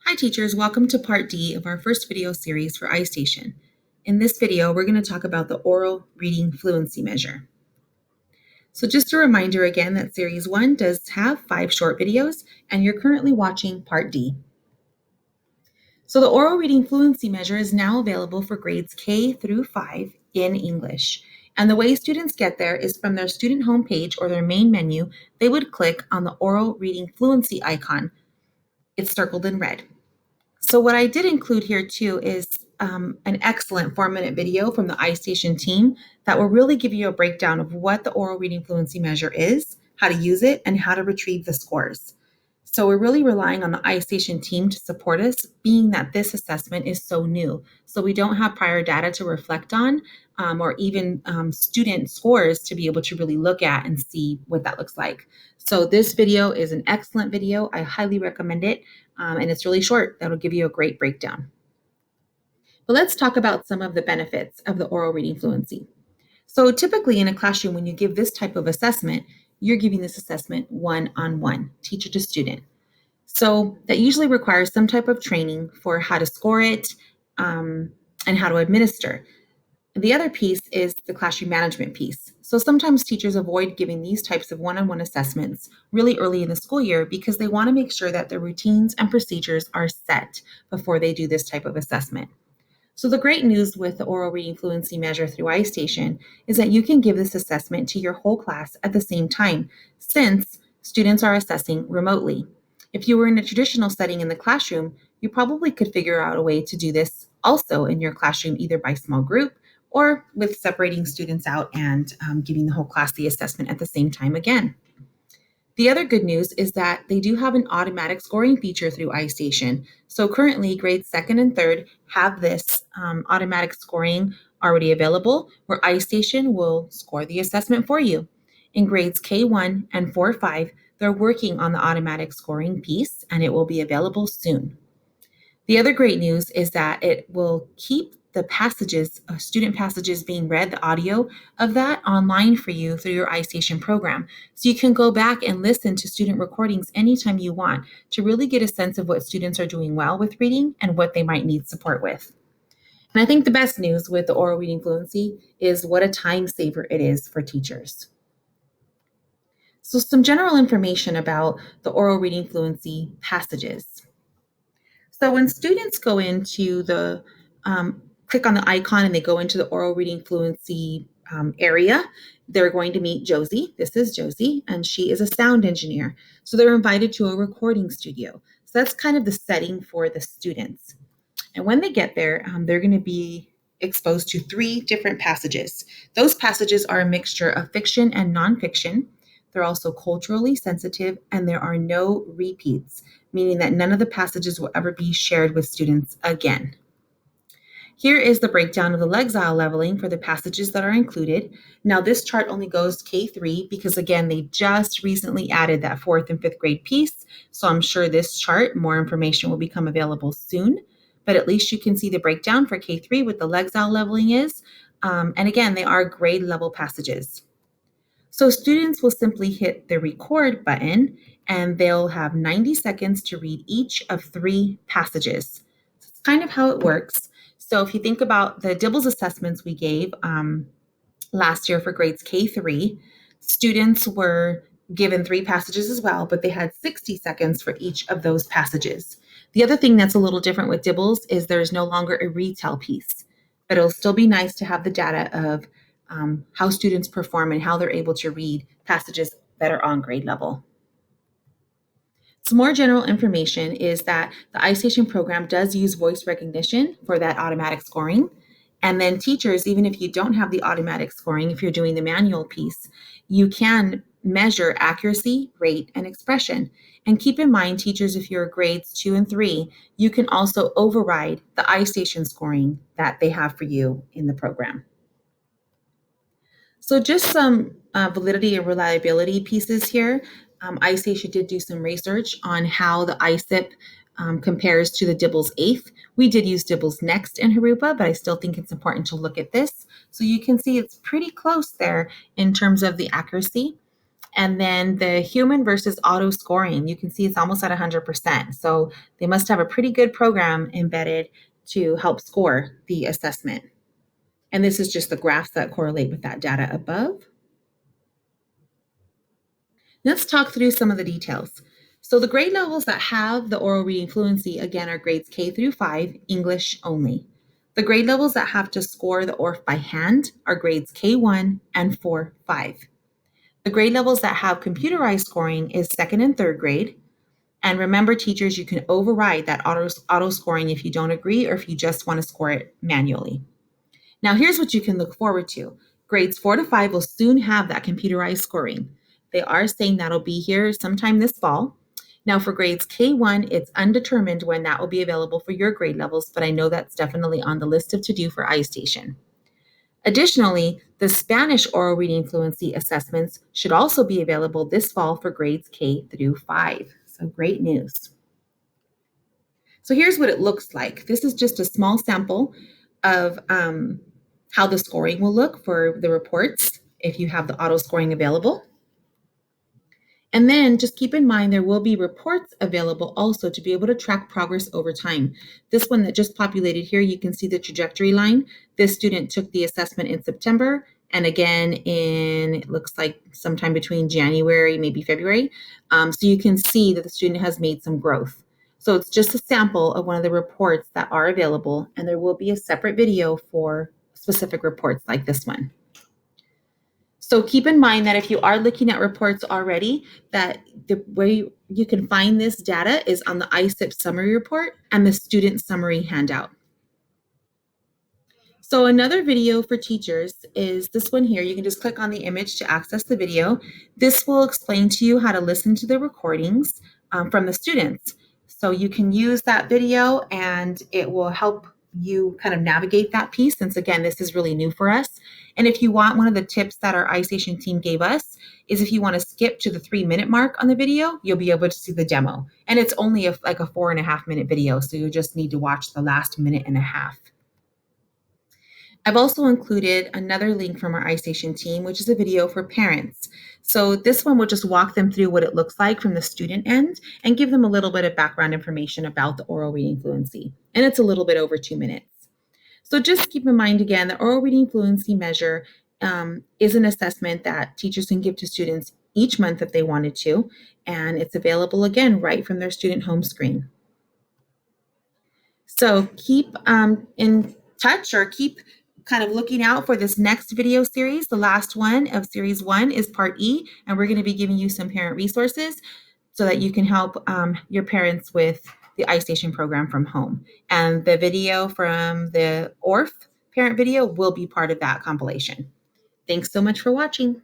Hi teachers, welcome to part D of our first video series for iStation. In this video, we're going to talk about the oral reading fluency measure. So just a reminder again that series 1 does have 5 short videos and you're currently watching part D. So the oral reading fluency measure is now available for grades K through 5 in English. And the way students get there is from their student homepage or their main menu, they would click on the oral reading fluency icon. It's circled in red. So what I did include here too is an excellent 4-minute video from the iStation team that will really give you a breakdown of what the oral reading fluency measure is, how to use it, and how to retrieve the scores. So we're really relying on the iStation team to support us, being that this assessment is so new. So we don't have prior data to reflect on or even student scores to be able to really look at and see what that looks like. So this video is an excellent video. I highly recommend it. And it's really short. That'll give you a great breakdown. But let's talk about some of the benefits of the oral reading fluency. So typically in a classroom, when you give this type of assessment, you're giving this assessment one-on-one, teacher to student. So that usually requires some type of training for how to score it and how to administer. The other piece is the classroom management piece. So sometimes teachers avoid giving these types of one-on-one assessments really early in the school year because they want to make sure that the routines and procedures are set before they do this type of assessment. So the great news with the oral reading fluency measure through iStation is that you can give this assessment to your whole class at the same time, since students are assessing remotely. If you were in a traditional setting in the classroom, you probably could figure out a way to do this also in your classroom, either by small group or with separating students out and giving the whole class the assessment at the same time again. The other good news is that they do have an automatic scoring feature through iStation. So currently, grades 2nd and 3rd have this automatic scoring already available, where iStation will score the assessment for you. In grades K1 and 4-5, they're working on the automatic scoring piece, and it will be available soon. The other great news is that it will keep the passages, student passages being read, the audio of that online for you through your iStation program. So you can go back and listen to student recordings anytime you want to really get a sense of what students are doing well with reading and what they might need support with. And I think the best news with the oral reading fluency is what a time saver it is for teachers. So some general information about the oral reading fluency passages. So when students go into the, click on the icon and they go into the oral reading fluency area, they're going to meet Josie. This is Josie, and she is a sound engineer. So they're invited to a recording studio. So that's kind of the setting for the students. And when they get there, they're going to be exposed to 3 different passages. Those passages are a mixture of fiction and nonfiction. They're also culturally sensitive, and there are no repeats, meaning that none of the passages will ever be shared with students again. Here is the breakdown of the Lexile leveling for the passages that are included. Now, this chart only goes K3 because, again, they just recently added that 4th and 5th grade piece. So I'm sure this chart, more information will become available soon. But at least you can see the breakdown for K3 what the Lexile leveling is. And again, they are grade level passages. So students will simply hit the record button and they'll have 90 seconds to read each of 3 passages. So it's kind of how it works. So if you think about the Dibbles assessments we gave last year for grades K3, students were given 3 passages as well, but they had 60 seconds for each of those passages. The other thing that's a little different with Dibbles is there's no longer a retell piece, but it'll still be nice to have the data of how students perform and how they're able to read passages that are on grade level. Some more general information is that the iStation program does use voice recognition for that automatic scoring. And then teachers, even if you don't have the automatic scoring, if you're doing the manual piece, you can measure accuracy, rate, and expression. And keep in mind, teachers, if you're grades 2 and 3, you can also override the iStation scoring that they have for you in the program. So just some validity and reliability pieces here. iStation did do some research on how the ISIP compares to the Dibbles 8th. We did use Dibbles Next in Harupa, but I still think it's important to look at this. So you can see it's pretty close there in terms of the accuracy. And then the human versus auto scoring, you can see it's almost at 100%. So they must have a pretty good program embedded to help score the assessment. And this is just the graphs that correlate with that data above. Let's talk through some of the details. So the grade levels that have the oral reading fluency, again, are grades K through 5, English only. The grade levels that have to score the ORF by hand are grades K1 and 4, 5. The grade levels that have computerized scoring is second and third grade. And remember, teachers, you can override that auto scoring if you don't agree or if you just want to score it manually. Now, here's what you can look forward to. Grades 4 to 5 will soon have that computerized scoring. They are saying that'll be here sometime this fall. Now, for grades K1, it's undetermined when that will be available for your grade levels, but I know that's definitely on the list of to do for iStation. Additionally, the Spanish oral reading fluency assessments should also be available this fall for grades K through 5. So great news. So here's what it looks like. This is just a small sample of how the scoring will look for the reports if you have the auto scoring available. And then just keep in mind there will be reports available also to be able to track progress over time. This one that just populated here, you can see the trajectory line. This student took the assessment in September and again it looks like sometime between January, maybe February. So you can see that the student has made some growth. So it's just a sample of one of the reports that are available, and there will be a separate video for specific reports like this one. So keep in mind that if you are looking at reports already, that the way you can find this data is on the ISIP summary report and the student summary handout. So another video for teachers is this one here. You can just click on the image to access the video. This will explain to you how to listen to the recordings from the students. So you can use that video and it will help you kind of navigate that piece, since again, this is really new for us. And if you want, one of the tips that our iStation team gave us is if you want to skip to the 3-minute mark on the video, you'll be able to see the demo. And it's only like a 4.5-minute video, so you just need to watch the last minute and a half. I've also included another link from our iStation team, which is a video for parents. So this one will just walk them through what it looks like from the student end and give them a little bit of background information about the oral reading fluency. And it's a little bit over 2 minutes. So just keep in mind again, the oral reading fluency measure is an assessment that teachers can give to students each month if they wanted to. And it's available again right from their student home screen. So keep in touch or keep kind of looking out for this next video series. The last one of series 1 is part E, and we're going to be giving you some parent resources so that you can help your parents with the iStation program from home. And the video from the ORF parent video will be part of that compilation. Thanks so much for watching.